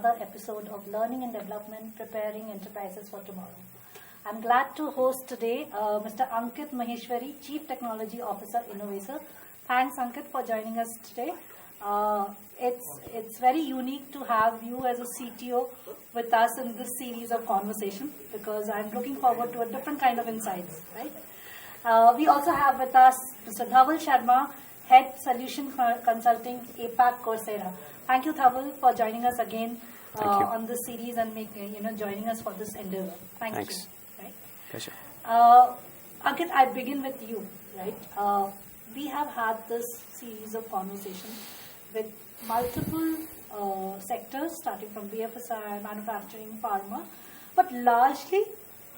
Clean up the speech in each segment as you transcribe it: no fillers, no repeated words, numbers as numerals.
another episode of Learning and Development, Preparing Enterprises for Tomorrow. I'm glad to host today Mr. Ankit Maheshwari, Chief Technology Officer, Innovaccer. Thanks, Ankit, for joining us today. It's very unique to have you as a CTO with us in this series of conversation because I'm looking forward to a different kind of insights, right? We also have with us Mr. Dhaval Sharma, Head Solution Consulting, APAC Coursera. Thank you, Dhaval, for joining us again on this series and joining us for this endeavor. Thanks. You. Right? Pleasure. Ankit, I begin with you. Right? We have had this series of conversations with multiple sectors, starting from BFSI, manufacturing, pharma, but largely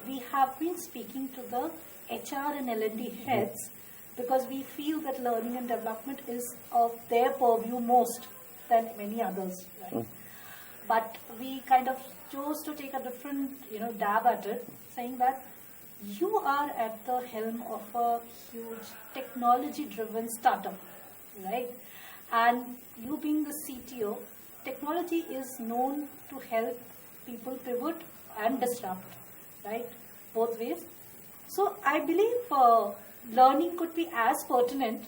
we have been speaking to the HR and L&D heads because we feel that learning and development is of their purview most than many others, right? But we kind of chose to take a different, dab at it, saying that you are at the helm of a huge technology-driven startup, right? And you being the CTO, technology is known to help people pivot and disrupt, right? Both ways. So I believe learning could be as pertinent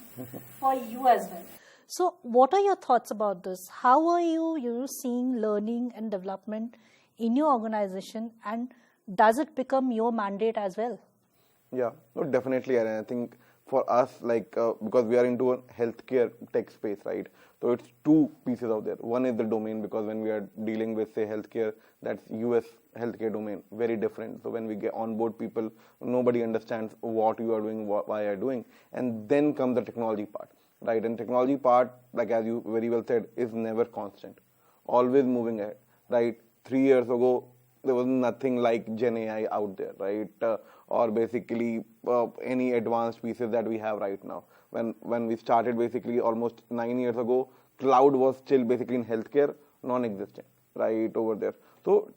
for you as well. So what are your thoughts about this? How are you seeing learning and development in your organization, and does it become your mandate as well? Yeah, no, definitely. And I think for us, because we are into a healthcare tech space, right? So it's two pieces out there. One is the domain, because when we are dealing with, say, healthcare, that's US healthcare domain, very different. So when we get on board people, nobody understands what you are doing, why you are doing. And then comes the technology part, right? And technology part, like as you very well said, is never constant, always moving ahead, right? 3 years ago, there was nothing like Gen AI out there, right? Or basically any advanced pieces that we have right now. When we started basically almost 9 years ago, cloud was still basically in healthcare, non-existent, right, over there. So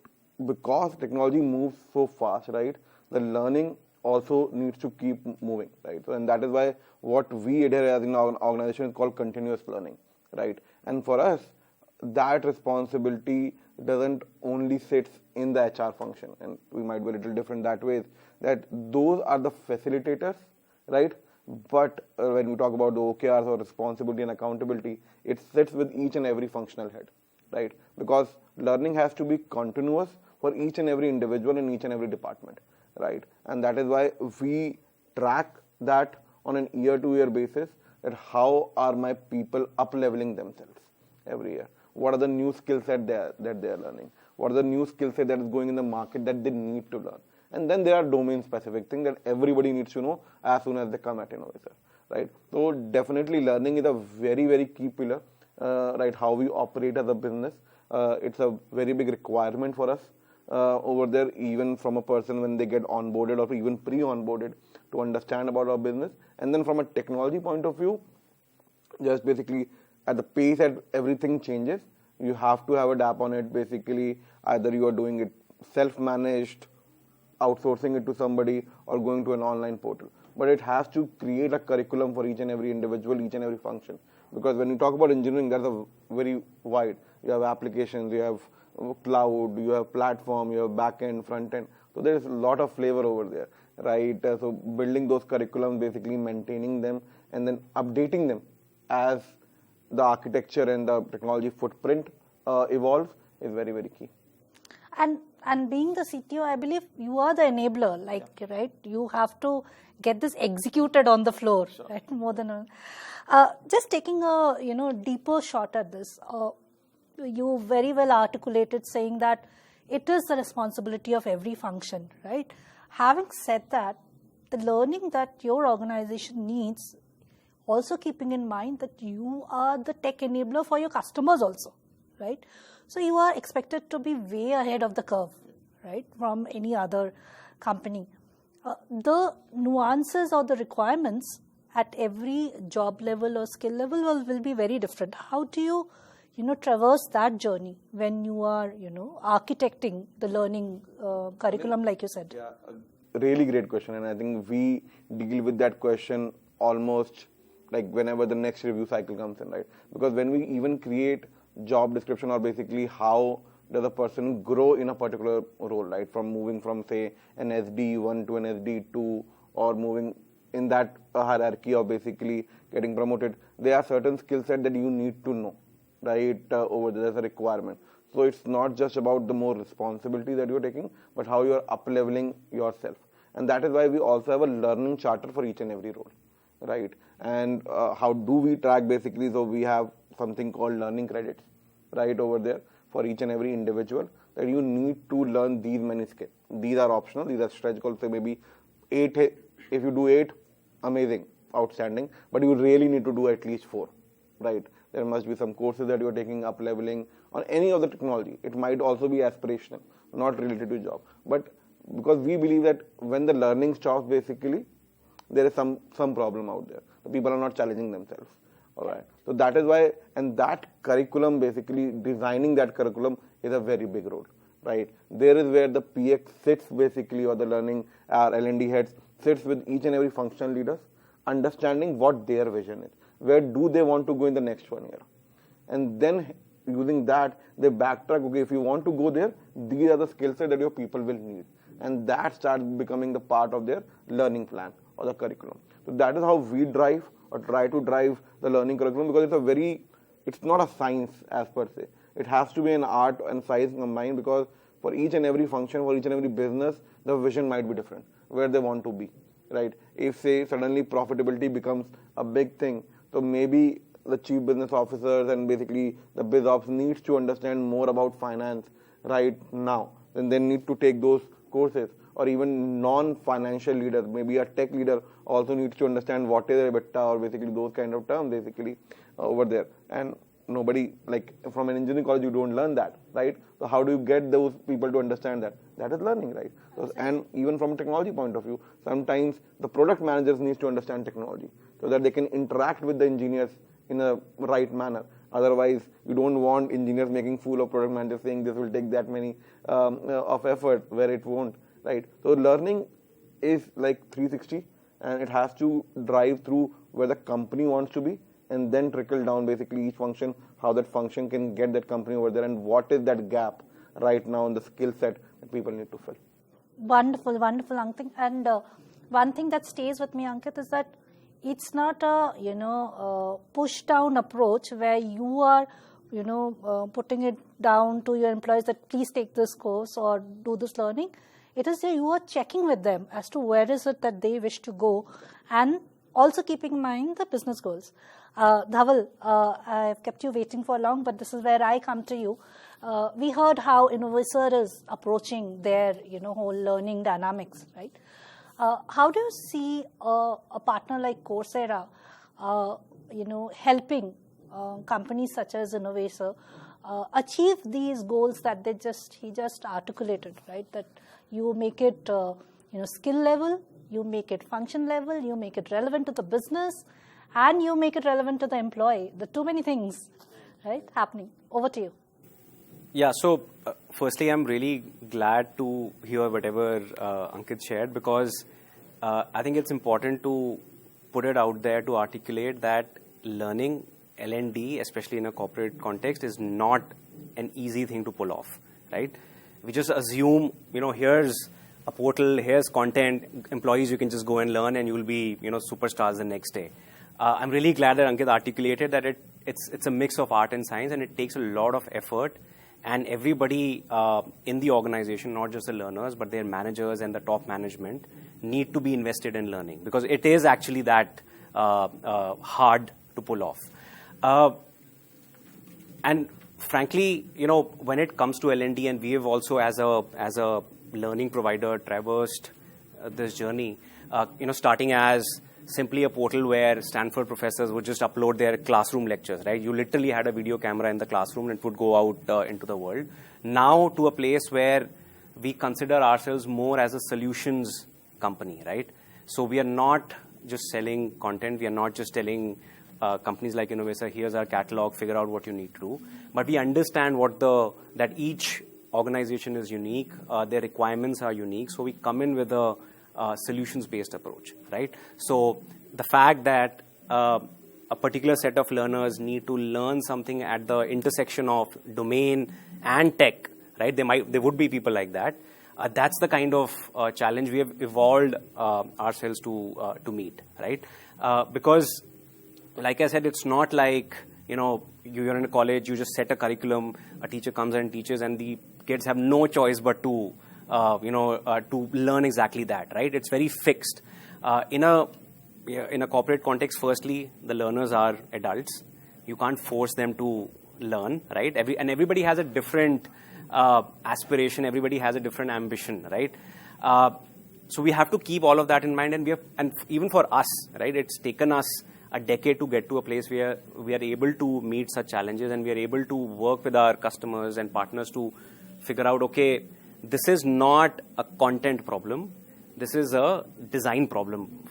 because technology moves so fast, right, the learning also needs to keep moving, right? So, and that is why what we adhere as in our organization is called continuous learning, right? And for us, that responsibility doesn't only sit in the HR function, and we might be a little different that way, that those are the facilitators, right? But when we talk about the OKRs or responsibility and accountability, it sits with each and every functional head, right? Because learning has to be continuous for each and every individual in each and every department, right? And that is why we track that on an year-to-year basis, that how are my people up-leveling themselves every year? What are the new skill set that they are learning? What are the new skill set that is going in the market that they need to learn? And then there are domain-specific things that everybody needs to know as soon as they come at Innovaccer, right? So definitely learning is a very, very key pillar, right? How we operate as a business. It's a very big requirement for us over there, even from a person when they get onboarded or even pre-onboarded to understand about our business. And then from a technology point of view, just basically at the pace that everything changes, you have to have a DAP on it. Basically, either you are doing it self-managed, outsourcing it to somebody, or going to an online portal. But it has to create a curriculum for each and every individual, each and every function. Because when you talk about engineering, that's a very wide. You have applications, you have cloud, you have platform, you have back-end, front-end. So there is a lot of flavor over there, right? So building those curriculums, basically maintaining them, and then updating them as the architecture and the technology footprint evolves is very, very key. And being the CTO, I believe you are the enabler, right? You have to get this executed on the floor, sure. Right? More than just taking a deeper shot at this. You very well articulated saying that it is the responsibility of every function, right? Having said that, the learning that your organization needs, also keeping in mind that you are the tech enabler for your customers also, right? So you are expected to be way ahead of the curve, right, from any other company. The nuances or the requirements at every job level or skill level will be very different. How do you, traverse that journey when you are, architecting the learning curriculum, like you said? Yeah, a really great question. And I think we deal with that question almost like whenever the next review cycle comes in, right? Because when we even create job description or basically how does a person grow in a particular role, right? From moving from, say, an SD1 to an SD2, or moving in that hierarchy of basically getting promoted. There are certain skill set that you need to know, right? Over there, there's a requirement. So it's not just about the more responsibility that you're taking, but how you're up-leveling yourself. And that is why we also have a learning charter for each and every role, right? And how do we track basically? So we have something called learning credits, right, over there for each and every individual, that you need to learn these many skills. These are optional, these are stretch goals, so maybe 8, if you do 8, amazing, outstanding, but you really need to do at least 4, right? There must be some courses that you're taking, up leveling on any of the technology. It might also be aspirational, not related to job. But because we believe that when the learning stops, basically, there is some problem out there. The people are not challenging themselves. All right. So that is why, and that curriculum, basically designing that curriculum is a very big role, right? There is where the PX sits basically, or the learning, L&D heads sits with each and every functional leaders, understanding what their vision is. Where do they want to go in the next 1 year? And then using that, they backtrack, okay, if you want to go there, these are the skill set that your people will need. And that starts becoming the part of their learning plan or the curriculum. So that is how we drive or try to drive the learning curriculum, because it's not a science as per se. It has to be an art and science combined, because for each and every function, for each and every business, the vision might be different, where they want to be, right? If, say, suddenly profitability becomes a big thing, so maybe the chief business officers and basically the biz ops needs to understand more about finance right now. Then they need to take those courses. Or even non-financial leaders, maybe a tech leader also needs to understand what is EBITDA, or basically those kind of terms basically over there. And nobody, like from an engineering college, you don't learn that, right? So how do you get those people to understand that? That is learning, right? So, and even from a technology point of view, sometimes the product managers needs to understand technology so that they can interact with the engineers in a right manner. Otherwise, you don't want engineers making fool of product managers saying this will take that many of effort where it won't, right? So learning is like 360, and it has to drive through where the company wants to be, and then trickle down basically each function, how that function can get that company over there, and what is that gap right now in the skill set that people need to fill. Wonderful, wonderful, Ankit. And one thing that stays with me, Ankit, is that it's not a push down approach where you are putting it down to your employees that please take this course or do this learning. It is that you are checking with them as to where is it that they wish to go, and also keeping in mind the business goals. Dhaval, I've kept you waiting for long, but this is where I come to you. We heard how Innovaccer is approaching their whole learning dynamics, right? How do you see a partner like Coursera, helping companies such as Innovaccer achieve these goals that he just articulated, right? That you make it skill level, you make it function level, you make it relevant to the business, and you make it relevant to the employee. The too many things, right, happening. Over to you. Yeah, so firstly, I'm really glad to hear whatever Ankit shared, because I think it's important to put it out there to articulate that learning L&D, especially in a corporate context, is not an easy thing to pull off, right? We just assume, here's a portal, here's content, employees, you can just go and learn and you will be, superstars the next day. I'm really glad that Ankit articulated that it's a mix of art and science, and it takes a lot of effort, and everybody in the organization, not just the learners, but their managers and the top management, need to be invested in learning, because it is actually that hard to pull off. And frankly, when it comes to L&D, and we have also as a learning provider traversed this journey, starting as simply a portal where Stanford professors would just upload their classroom lectures, right? You literally had a video camera in the classroom and it would go out into the world. Now to a place where we consider ourselves more as a solutions company, right? So we are not just selling content. We are not just telling companies like Innovaccer, here's our catalog, figure out what you need to do. But we understand that each organization is unique, their requirements are unique. So we come in with a solutions-based approach, right? So the fact that a particular set of learners need to learn something at the intersection of domain and tech, right? There would be people like that. That's the kind of challenge we have evolved ourselves to meet, right? Because, like I said, it's not like, you're in a college, you just set a curriculum, a teacher comes and teaches, and the kids have no choice but to learn exactly that, right? It's very fixed. In a corporate context, firstly, the learners are adults. You can't force them to learn, right? Everybody has a different aspiration. Everybody has a different ambition, right? So we have to keep all of that in mind, and even for us, right? It's taken us a decade to get to a place where we are able to meet such challenges, and we are able to work with our customers and partners to figure out, okay, this is not a content problem. This is a design problem,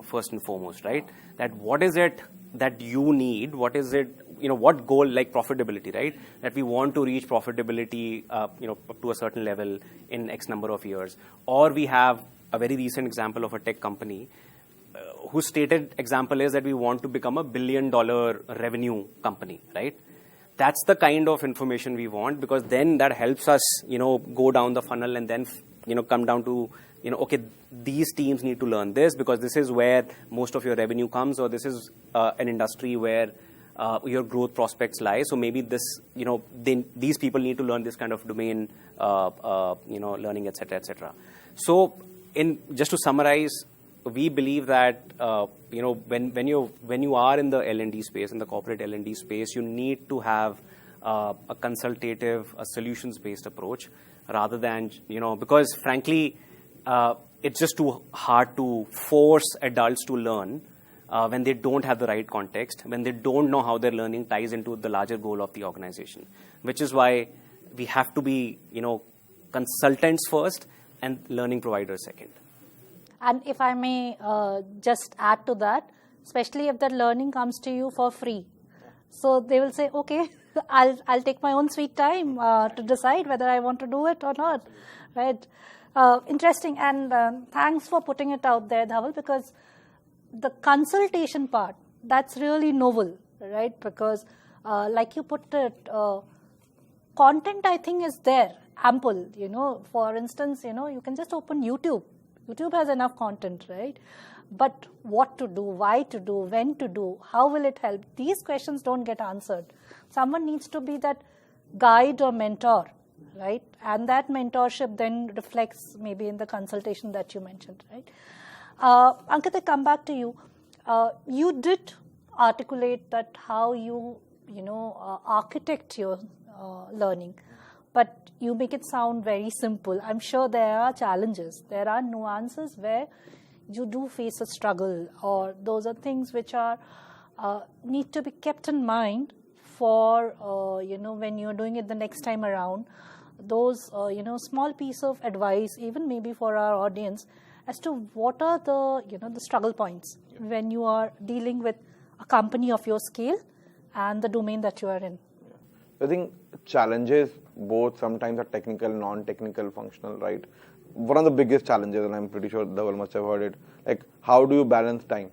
first and foremost, right? That what is it that you need? What is it, what goal, like profitability, right? That we want to reach profitability, to a certain level in X number of years. Or we have a very recent example of a tech company whose stated example is that we want to become $1 billion revenue company, right? That's the kind of information we want, because then that helps us, go down the funnel and then, come down to, okay, these teams need to learn this because this is where most of your revenue comes, or this is an industry where your growth prospects lie. So maybe this, these people need to learn this kind of domain, learning, et cetera, et cetera. So just to summarize, we believe that, when you are in the L&D space, in the corporate L&D space, you need to have a consultative, a solutions-based approach rather than, because frankly, it's just too hard to force adults to learn when they don't have the right context, when they don't know how their learning ties into the larger goal of the organization, which is why we have to be, consultants first and learning providers second. And if I may just add to that, especially if that learning comes to you for free. So they will say, okay, I'll take my own sweet time to decide whether I want to do it or not, right? Interesting, and thanks for putting it out there, Dhaval, because the consultation part, that's really novel, right? Because like you put it, content, I think, is there, ample, For instance, you can just open YouTube. YouTube has enough content, right? But what to do, why to do, when to do, how will it help? These questions don't get answered. Someone needs to be that guide or mentor, right? And that mentorship then reflects maybe in the consultation that you mentioned, right? Ankit, I come back to you. You did articulate that how you, architect your learning, but you make it sound very simple. I'm sure there are challenges. There are nuances where you do face a struggle, or those are things which are need to be kept in mind for, when you're doing it the next time around. Those, small piece of advice, even maybe for our audience, as to what are the, the struggle points when you are dealing with a company of your scale and the domain that you are in. I think challenges both sometimes are technical, non-technical, functional, right? One of the biggest challenges, and I'm pretty sure Dhaval must have heard it, like how do you balance time?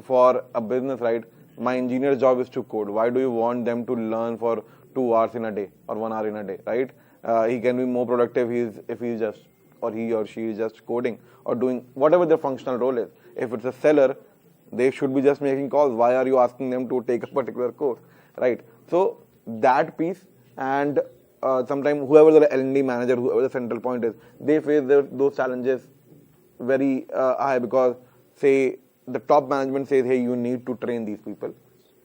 For a business, right, my engineer's job is to code. Why do you want them to learn for 2 hours in a day or 1 hour in a day, right? He can be more productive if he or she is just coding or doing whatever their functional role is. If it's a seller, they should be just making calls. Why are you asking them to take a particular course, right? So that piece, and sometimes whoever the L&D manager, whoever the central point is, they face those challenges very high, because say the top management says, hey, you need to train these people.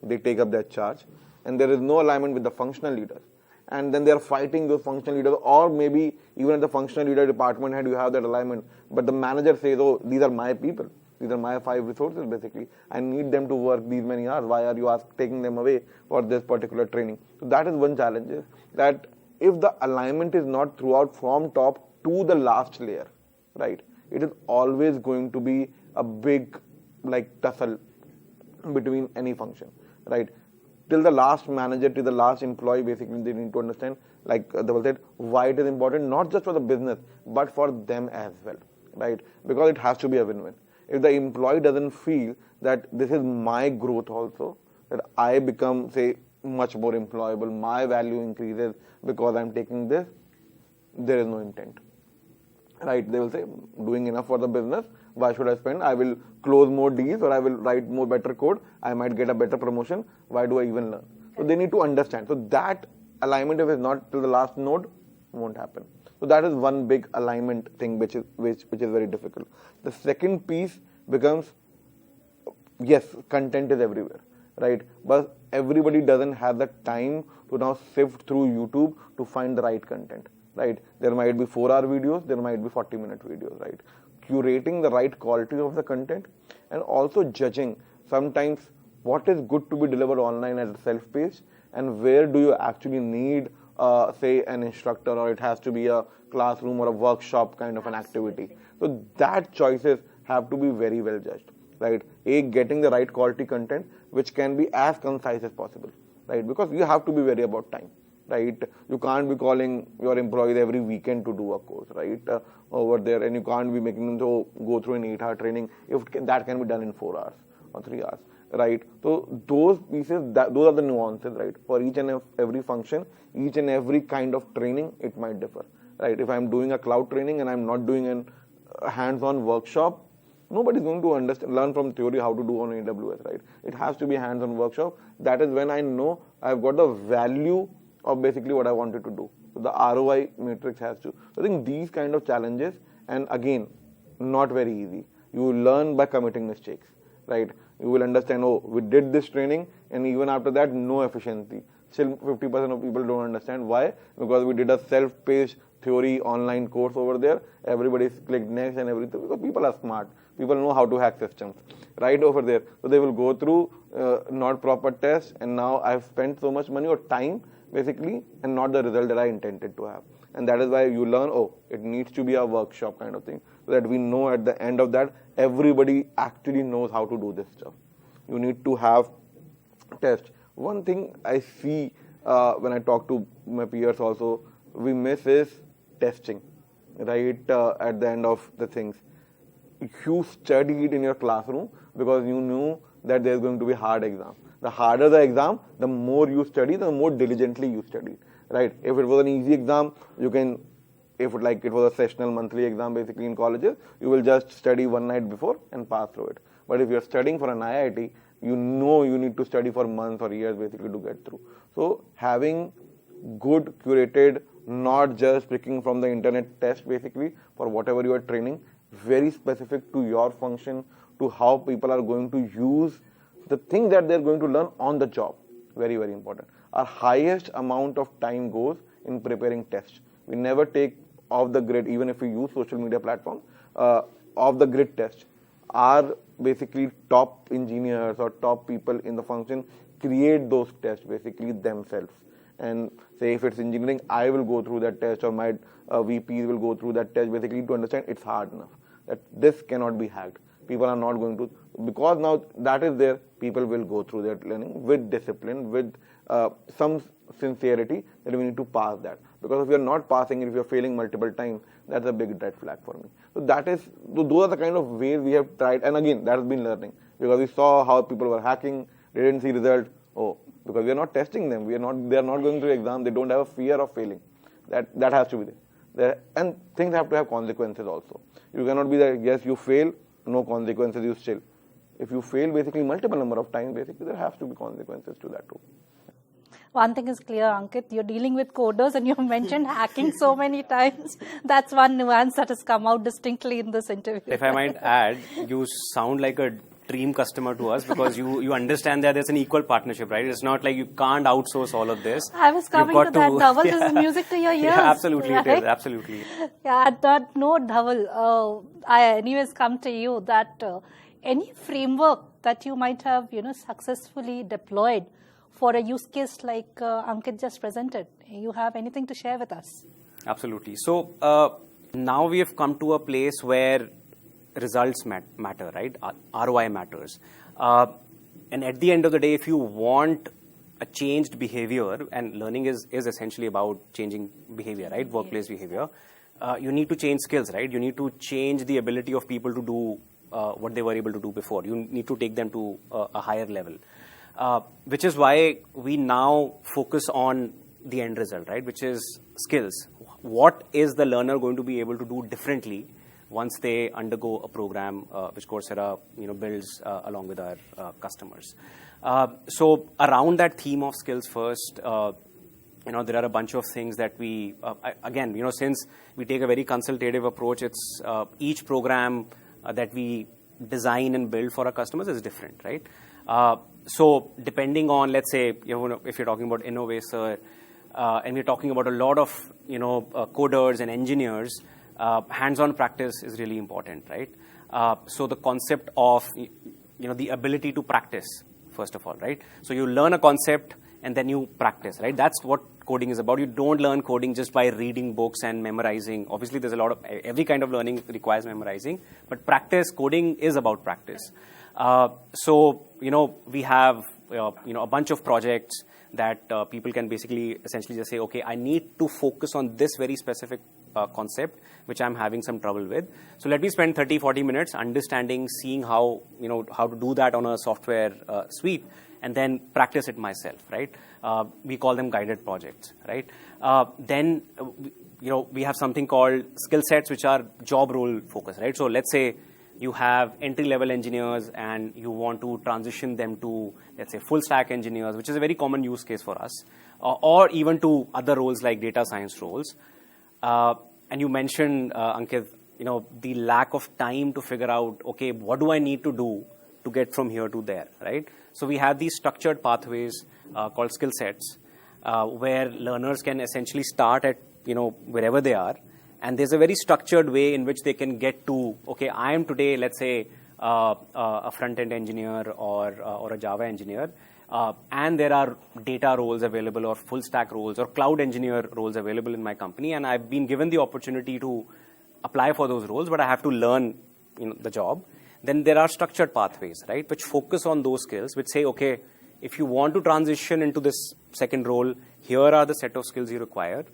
They take up that charge, and there is no alignment with the functional leaders. And then they are fighting those functional leaders, or maybe even at the functional leader department head, you have that alignment. But the manager says, oh, these are my people. These are my 5 resources, basically. I need them to work these many hours. Why are you taking them away for this particular training? So that is one challenge, is that if the alignment is not throughout from top to the last layer, right, it is always going to be a big tussle between any function, right? Till the last manager, till the last employee, basically, they need to understand, like Dhaval said, why it is important, not just for the business, but for them as well, right? Because it has to be a win-win. If the employee doesn't feel that this is my growth also, that I become, say, much more employable, my value increases because I'm taking this, there is no intent. Right? They will say, doing enough for the business, why should I spend? I will close more deals, or I will write more better code, I might get a better promotion, why do I even learn? So they need to understand. So that alignment, if it's not till the last node, won't happen. So that is one big alignment thing which is very difficult. The second piece becomes, yes, content is everywhere, right? But everybody doesn't have the time to now sift through YouTube to find the right content, right? There might be 4-hour videos, there might be 40-minute videos, right? Curating the right quality of the content and also judging sometimes what is good to be delivered online as a self-paced and where do you actually need, say, an instructor, or it has to be a classroom or a workshop kind of an activity. So that choices have to be very well judged, right? Getting the right quality content which can be as concise as possible, right? Because you have to be very about time, right? You can't be calling your employees every weekend to do a course, right? Over there, and you can't be making them to go through an 8-hour training if that can be done in 4 hours or 3 hours, right? So those pieces, those are the nuances, right? For each and every function, each and every kind of training, it might differ, right? If I'm doing a cloud training and I'm not doing a hands-on workshop, nobody's going to learn from theory how to do on AWS, right? It has to be hands-on workshop. That is when I know I've got the value of basically what I wanted to do. So the ROI matrix has to. So I think these kind of challenges, and again, not very easy. You learn by committing mistakes, right? You will understand, oh, we did this training, and even after that, no efficiency. Still 50% of people don't understand. Why? Because we did a self-paced theory online course over there. Everybody's clicked next and everything, because people are smart. People know how to hack systems, right over there. So they will go through not proper tests, and now I've spent so much money or time, basically, and not the result that I intended to have. And that is why you learn, oh, it needs to be a workshop kind of thing, so that we know at the end of that, everybody actually knows how to do this stuff. You need to have tests. One thing I see when I talk to my peers also, we miss is testing, right, at the end of the things. You studied in your classroom because you knew that there's going to be hard exam. The harder the exam, the more you study, the more diligently you study, right? If it was an easy exam, you can, if it was a sessional monthly exam basically in colleges, you will just study one night before and pass through it. But if you're studying for an IIT, you know you need to study for months or years basically to get through. So having good curated, not just picking from the internet test basically for whatever you are training, very specific to your function, to how people are going to use the thing that they're going to learn on the job. Very, very important. Our highest amount of time goes in preparing tests. We never take off the grid, even if we use social media platforms, off the grid tests. Our basically top engineers or top people in the function create those tests basically themselves. And say if it's engineering, I will go through that test, or my VPs will go through that test basically to understand it's hard enough, that this cannot be hacked. People are not going to, because now that is there, people will go through that learning with discipline, with some sincerity, that we need to pass that. Because if you're not passing, if you're failing multiple times, that's a big red flag for me. So those are the kind of ways we have tried, and again, that has been learning. Because we saw how people were hacking, they didn't see results, because we are not testing them, they are not going through exam, they don't have a fear of failing. That has to be there. And things have to have consequences also. You cannot be that, yes, you fail, no consequences, you still. If you fail basically multiple number of times, basically there has to be consequences to that too. One thing is clear, Ankit, you're dealing with coders and you mentioned hacking so many times. That's one nuance that has come out distinctly in this interview. If I might add, you sound like a dream customer to us, because you understand that there's an equal partnership, right? It's not like you can't outsource all of this. I was coming to that, Dhaval. This is music to your ears. Yeah, absolutely, right? It is, absolutely. Yeah, at that note, Dhaval, I anyways come to you that any framework that you might have, successfully deployed for a use case like Ankit just presented, you have anything to share with us? Absolutely. So now we have come to a place where results matter, right? ROI matters. And at the end of the day, if you want a changed behavior, and learning is essentially about changing behavior, right? Workplace behavior. You need to change skills, right? You need to change the ability of people to do what they were able to do before. You need to take them to a higher level. which is why we now focus on the end result, right? Which is skills. What is the learner going to be able to do differently once they undergo a program which Coursera builds along with our customers? So around that theme of skills first, there are a bunch of things that we, again, since we take a very consultative approach, it's each program that we design and build for our customers is different, right? So depending on, let's say, if you're talking about Innovaccer, and we're talking about a lot of, coders and engineers, hands-on practice is really important, right? So the concept of, the ability to practice, first of all, right? So you learn a concept and then you practice, right? That's what coding is about. You don't learn coding just by reading books and memorizing. Obviously, there's a lot of, every kind of learning requires memorizing, but coding is about practice. So, we have, a bunch of projects that people can basically essentially just say, okay, I need to focus on this very specific concept, which I'm having some trouble with. So let me spend 30, 40 minutes understanding, seeing how, how to do that on a software suite, and then practice it myself, right? We call them guided projects, right? Then, we have something called skill sets, which are job role focused, right? So let's say you have entry-level engineers and you want to transition them to, let's say, full-stack engineers, which is a very common use case for us, or even to other roles like data science roles. And you mentioned, Ankit, the lack of time to figure out, okay, what do I need to do to get from here to there, right? So we have these structured pathways called skill sets, where learners can essentially start at, wherever they are. And there's a very structured way in which they can get to, okay, I am today, let's say, a front-end engineer or a Java engineer, and there are data roles available or full-stack roles or cloud engineer roles available in my company, and I've been given the opportunity to apply for those roles, but I have to learn the job. Then there are structured pathways, right, which focus on those skills, which say, okay, if you want to transition into this second role, here are the set of skills you require.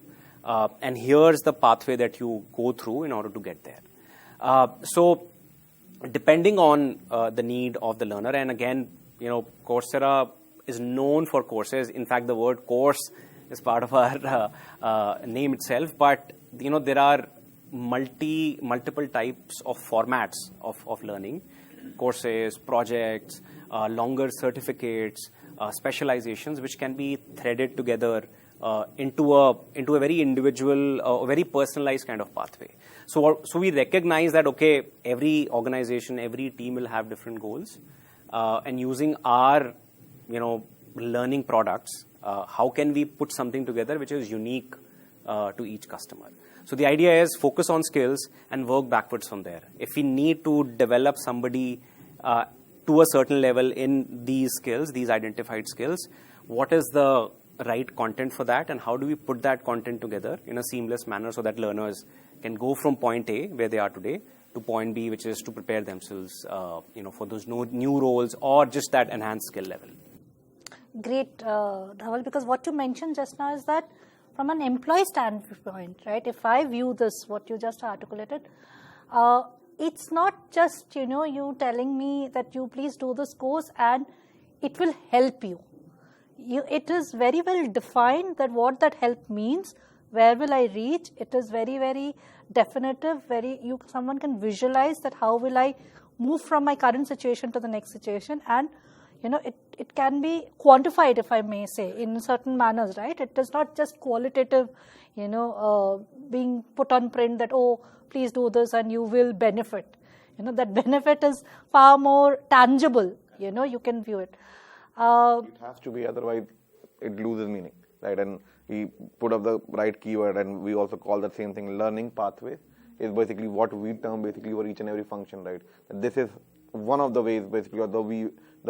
And here's the pathway that you go through in order to get there. So depending on the need of the learner, and again, Coursera is known for courses. In fact, the word course is part of our name itself, but there are multiple types of formats of learning: courses, projects, longer certificates, specializations, which can be threaded together into a very individual, very personalized kind of pathway. So we recognize that, okay, every organization, every team will have different goals, and using our learning products, how can we put something together which is unique to each customer? So the idea is focus on skills and work backwards from there. If we need to develop somebody to a certain level in these skills, these identified skills, what is the right content for that, and how do we put that content together in a seamless manner so that learners can go from point A, where they are today, to point B, which is to prepare themselves for those new roles or just that enhanced skill level. Great, Dhaval, because what you mentioned just now is that from an employee standpoint, right, if I view this, what you just articulated, it's not just, you telling me that you please do this course and it will help you. It is very well defined that what that help means, where will I reach. It is very, very definitive, someone can visualize that how will I move from my current situation to the next situation, and it can be quantified, if I may say, in certain manners, right? It is not just qualitative, being put on print that, oh, please do this and you will benefit. That benefit is far more tangible, you can view it. It has to be, otherwise it loses meaning, right? And we put up the right keyword, and we also call that same thing learning pathways, is basically what we term basically for each and every function, right? And this is one of the ways basically, or the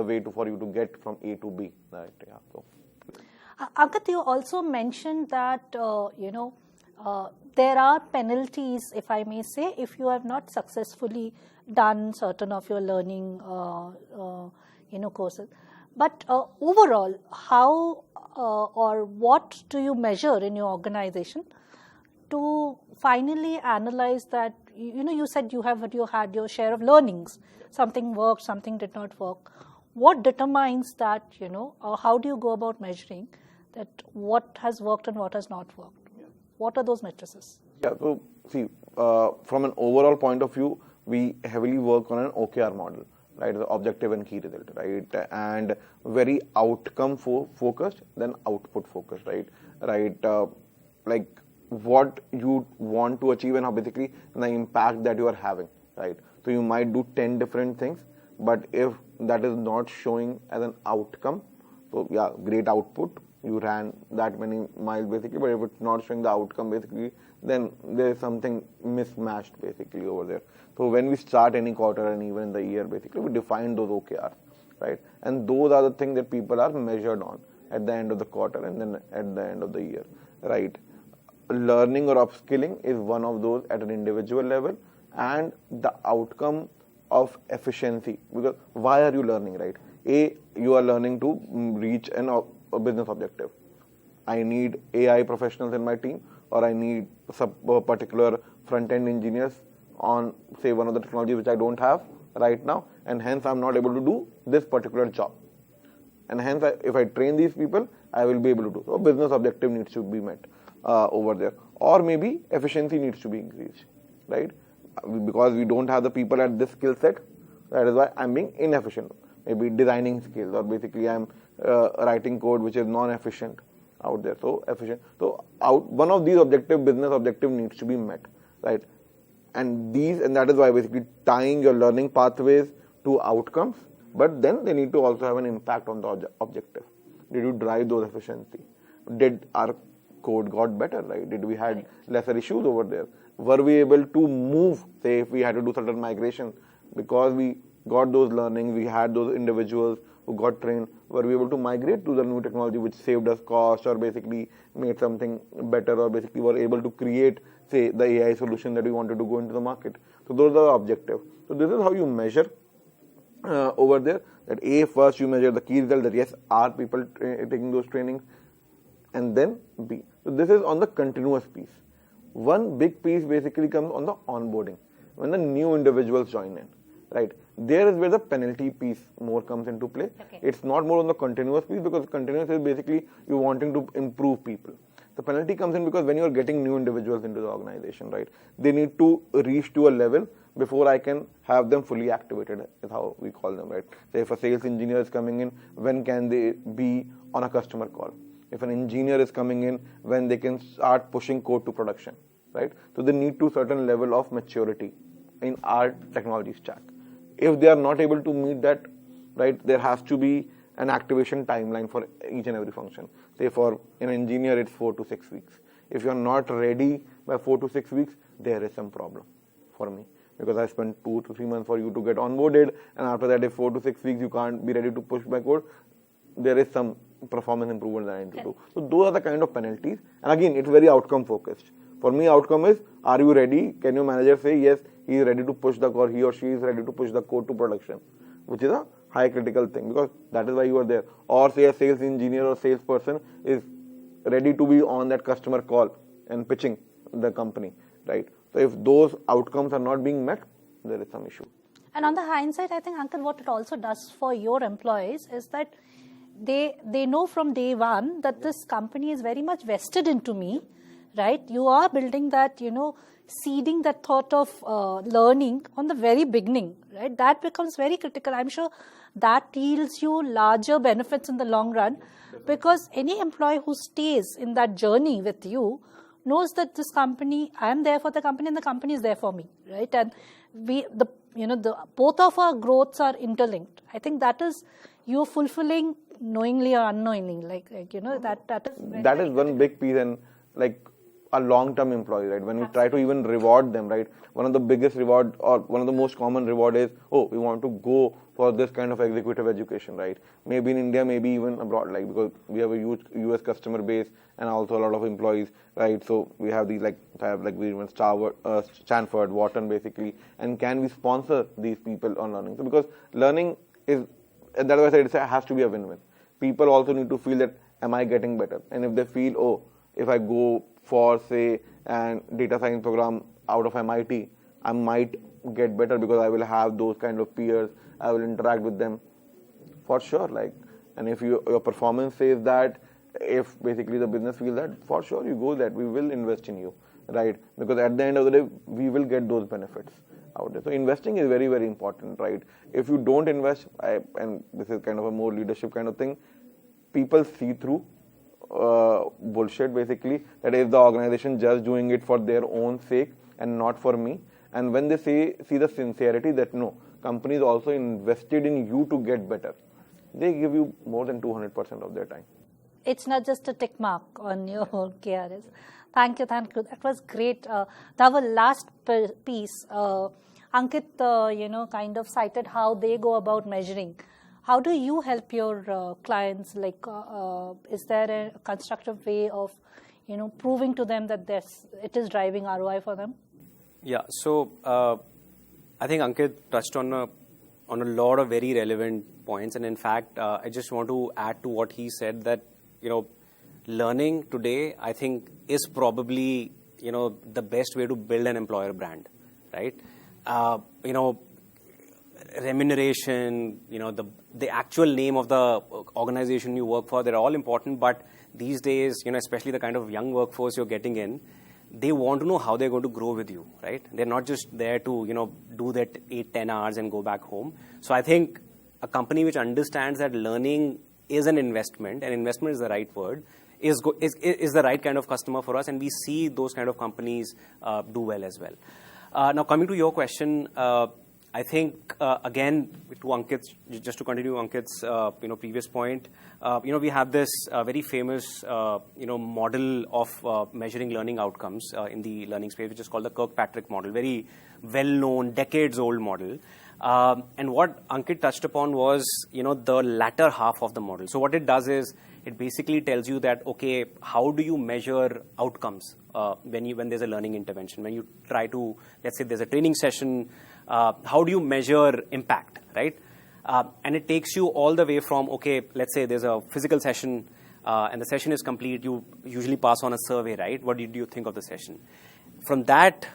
way for you to get from A to B, right? Yeah. So. Ankit, you also mentioned that there are penalties, if I may say, if you have not successfully done certain of your learning courses. But overall, how or what do you measure in your organization to finally analyze that? You said you had your share of learnings. Something worked, something did not work. what determines that, how do you go about measuring that what has worked and what has not worked? What are those matrices? Yeah, so see, from an overall point of view, we heavily work on an OKR model, right? The objective and key result, right? And very outcome focused, then output focused, right? Like what you want to achieve and how basically the impact that you are having, right? So you might do 10 different things, but if that is not showing as an outcome, so yeah, great output, you ran that many miles basically, but if it's not showing the outcome basically, then there is something mismatched basically over there. So when we start any quarter and even the year basically, we define those OKRs, right? And those are the things that people are measured on at the end of the quarter and then at the end of the year, right? Learning or upskilling is one of those at an individual level, and the outcome of efficiency, because why are you learning, right? You are learning to reach a business objective. I need AI professionals in my team, or I need particular front-end engineers on, say, one of the technologies which I don't have right now, and hence I'm not able to do this particular job. And hence, if I train these people, I will be able to do. So business objective needs to be met over there. Or maybe efficiency needs to be increased, right? Because we don't have the people at this skill set, that is why I'm being inefficient. Maybe designing skills, or basically I'm writing code which is non-efficient out there. So efficient. So one of these business objective needs to be met, right? And that is why basically tying your learning pathways to outcomes, but then they need to also have an impact on the objective. Did you drive those efficiency? Did our code got better, right? Did we had lesser issues over there? Were we able to move, say if we had to do certain migration, because we got those learnings, we had those individuals who got trained, were we able to migrate to the new technology which saved us cost or basically made something better, or basically were able to create, say, the AI solution that we wanted to go into the market. So those are the objectives. So this is how you measure over there, that first you measure the key result, that yes, are people taking those trainings, and then B. So this is on the continuous piece. One big piece basically comes on the onboarding, when the new individuals join in, right? There is where the penalty piece more comes into play. Okay. It's not more on the continuous piece, because continuous is basically you wanting to improve people. The penalty comes in because when you are getting new individuals into the organization, right, they need to reach to a level before I can have them fully activated, is how we call them, right? Say if a sales engineer is coming in, when can they be on a customer call? If an engineer is coming in, when they can start pushing code to production, right? So they need to certain level of maturity in our technology stack. If they are not able to meet that, right, there has to be an activation timeline for each and every function. Say for an engineer, it's 4 to 6 weeks. If you are not ready by 4 to 6 weeks, there is some problem for me, because I spent 2 to 3 months for you to get onboarded, and after that, if 4 to 6 weeks you can't be ready to push my code, there is some performance improvement that I need to do. So those are the kind of penalties, and again, it's very outcome focused. For me, outcome is, are you ready? Can your manager say, yes, he is ready to push the code, he or she is ready to push the code to production, which is a high critical thing, because that is why you are there. Or say a sales engineer or salesperson is ready to be on that customer call and pitching the company, right? So if those outcomes are not being met, there is some issue. And on the hindsight, I think, Ankit, what it also does for your employees is that they know from day one that this company is very much vested into me, right? You are building that, seeding that thought of learning on the very beginning, right? That becomes very critical. I'm sure that yields you larger benefits in the long run, because any employee who stays in that journey with you knows that this company, I am there for the company and the company is there for me, right? And both of our growths are interlinked. I think that is you fulfilling knowingly or unknowingly, that is one big piece, and like a long-term employee, right? When we try to even reward them, right? One of the biggest reward, or one of the most common reward is, we want to go for this kind of executive education, right? Maybe in India, maybe even abroad, like, because we have a huge US customer base and also a lot of employees, right? So we have these we even Stanford, Wharton, basically, and can we sponsor these people on learning? So because learning is, and that's why I said it has to be a win-win. People also need to feel that, am I getting better? And if they feel, if I go for, say, a data science program out of MIT, I might get better because I will have those kind of peers, I will interact with them. for sure. Like, and if your performance says that, if basically the business feels that, for sure you go that we will invest in you, right? Because at the end of the day, we will get those benefits out there. So investing is very, very important, right? If you don't invest, and this is kind of a more leadership kind of thing, people see through bullshit basically, that is the organization just doing it for their own sake and not for me. And when they see the sincerity that no, companies also invested in you to get better, they give you more than 200% of their time. It's not just a tick mark on your KRS. Thank you. That was great. Our last piece, Ankit, kind of cited how they go about measuring. How do you help your clients? Like, is there a constructive way of, proving to them that it is driving ROI for them? Yeah. So I think Ankit touched on a lot of very relevant points, and in fact, I just want to add to what he said that learning today, I think, is probably the best way to build an employer brand, right? Remuneration, the actual name of the organization you work for, they're all important. But these days, especially the kind of young workforce you're getting in, they want to know how they're going to grow with you, right? They're not just there to, do that 8-10 hours and go back home. So I think a company which understands that learning is an investment, and investment is the right word, is the right kind of customer for us, and we see those kind of companies do well as well. Now, coming to your question, I think, again, to Ankit's, just to continue Ankit's, previous point, we have this very famous, model of measuring learning outcomes in the learning space, which is called the Kirkpatrick model, very well-known, decades-old model. And what Ankit touched upon was, the latter half of the model. So what it does is, it basically tells you that, okay, how do you measure outcomes when there's a learning intervention? When you try to, let's say there's a training session, how do you measure impact, right? And it takes you all the way from, okay, let's say there's a physical session and the session is complete. You usually pass on a survey, right? What did you think of the session? From that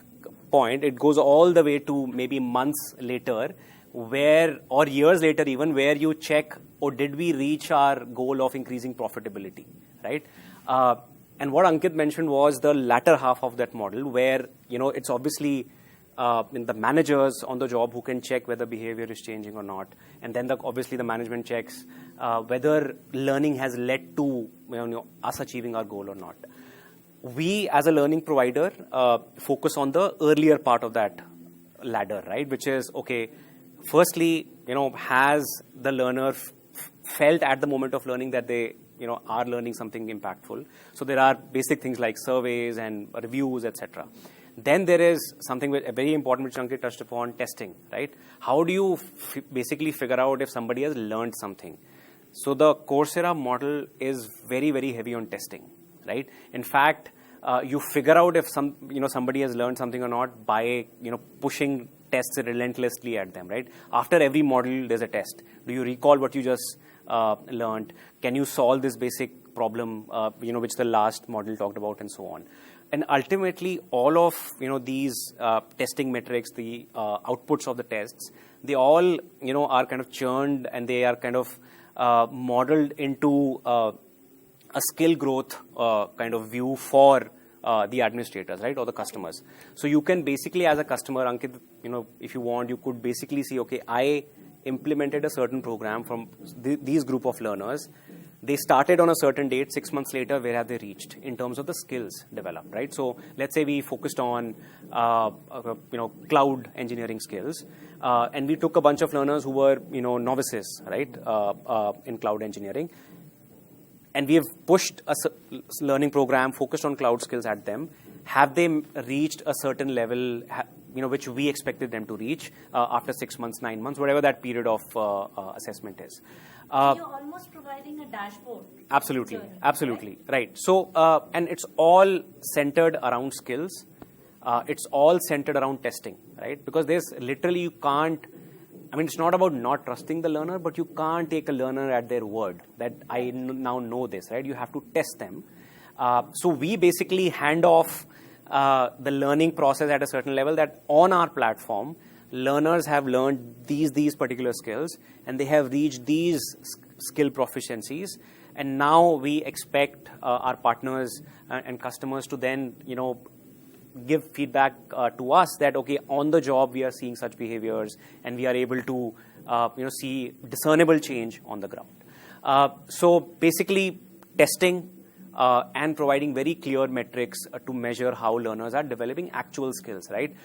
point, it goes all the way to maybe months later, or years later even, where you check, did we reach our goal of increasing profitability, right? And what Ankit mentioned was the latter half of that model, where, it's obviously the managers on the job who can check whether behavior is changing or not. And then obviously the management checks whether learning has led to us achieving our goal or not. We, as a learning provider, focus on the earlier part of that ladder, right? Which is, okay, firstly, has the learner felt at the moment of learning that they, are learning something impactful? So there are basic things like surveys and reviews, etc. Then there is something very important which Ankit touched upon, testing, right? How do you basically figure out if somebody has learned something? So the Coursera model is very, very heavy on testing, right? In fact, you figure out if somebody has learned something or not by, pushing tests relentlessly at them, right? After every module, there's a test. Do you recall what you just learned? Can you solve this basic problem, which the last module talked about, and so on? And ultimately, all of these testing metrics, the outputs of the tests, they all are kind of churned, and they are kind of modeled into a skill growth kind of view for the administrators, right, or the customers. So you can basically, as a customer, Ankit, if you want, you could basically see, okay, I implemented a certain program from these group of learners. They started on a certain date. 6 months later, where have they reached in terms of the skills developed, right? So let's say we focused on, cloud engineering skills, and we took a bunch of learners who were, novices, right, in cloud engineering. And we have pushed a learning program focused on cloud skills at them. Have they reached a certain level, which we expected them to reach after 6 months, 9 months, whatever that period of assessment is? So you're almost providing a dashboard. Absolutely, Absolutely, right? So, and it's all centered around skills. It's all centered around testing, right? Because there's literally, you can't, it's not about not trusting the learner, but you can't take a learner at their word that I now know this, right? You have to test them. So we basically hand off the learning process at a certain level, that on our platform, learners have learned these particular skills, and they have reached these skill proficiencies, and now we expect our partners and customers to then, give feedback to us that, okay, on the job we are seeing such behaviors, and we are able to, see discernible change on the ground. So basically, testing and providing very clear metrics to measure how learners are developing actual skills, right?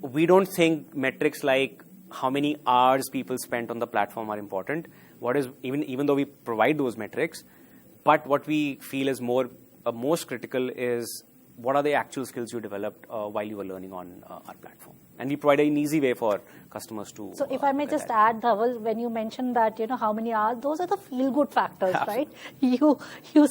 We don't think metrics like how many hours people spent on the platform are important. What is even though we provide those metrics, but what we feel is most critical is what are the actual skills you developed while you were learning on our platform. And we provide an easy way for customers to. So if I may just add, Dhaval, when you mentioned that, how many hours, those are the feel-good factors, right? You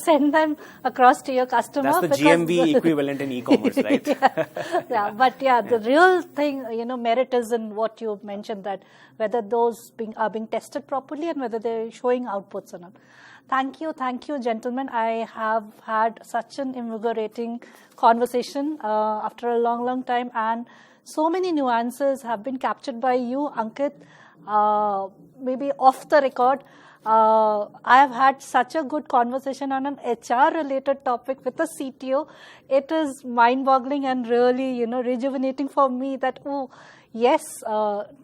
send them across to your customer. That's the GMV equivalent in e-commerce, right? But the real thing, merit is in what you mentioned, that whether those are being tested properly and whether they're showing outputs or not. Thank you, gentlemen. I have had such an invigorating conversation after a long time, and so many nuances have been captured by you, Ankit, maybe off the record. I have had such a good conversation on an HR-related topic with a CTO. It is mind-boggling and really, rejuvenating for me that, yes,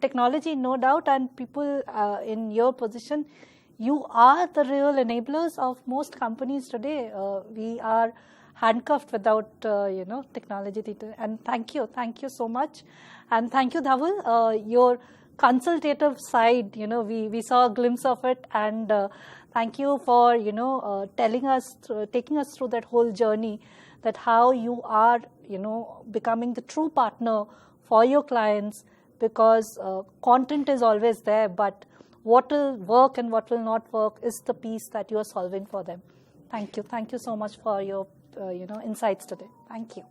technology, no doubt, and people in your position, you are the real enablers of most companies today. We are handcuffed without, technology. And thank you so much. And thank you, Dhaval. Your consultative side, we saw a glimpse of it. And thank you for, taking us through that whole journey, that how you are, becoming the true partner for your clients, because content is always there, but what will work and what will not work is the piece that you are solving for them. Thank you so much for your insights today. Thank you.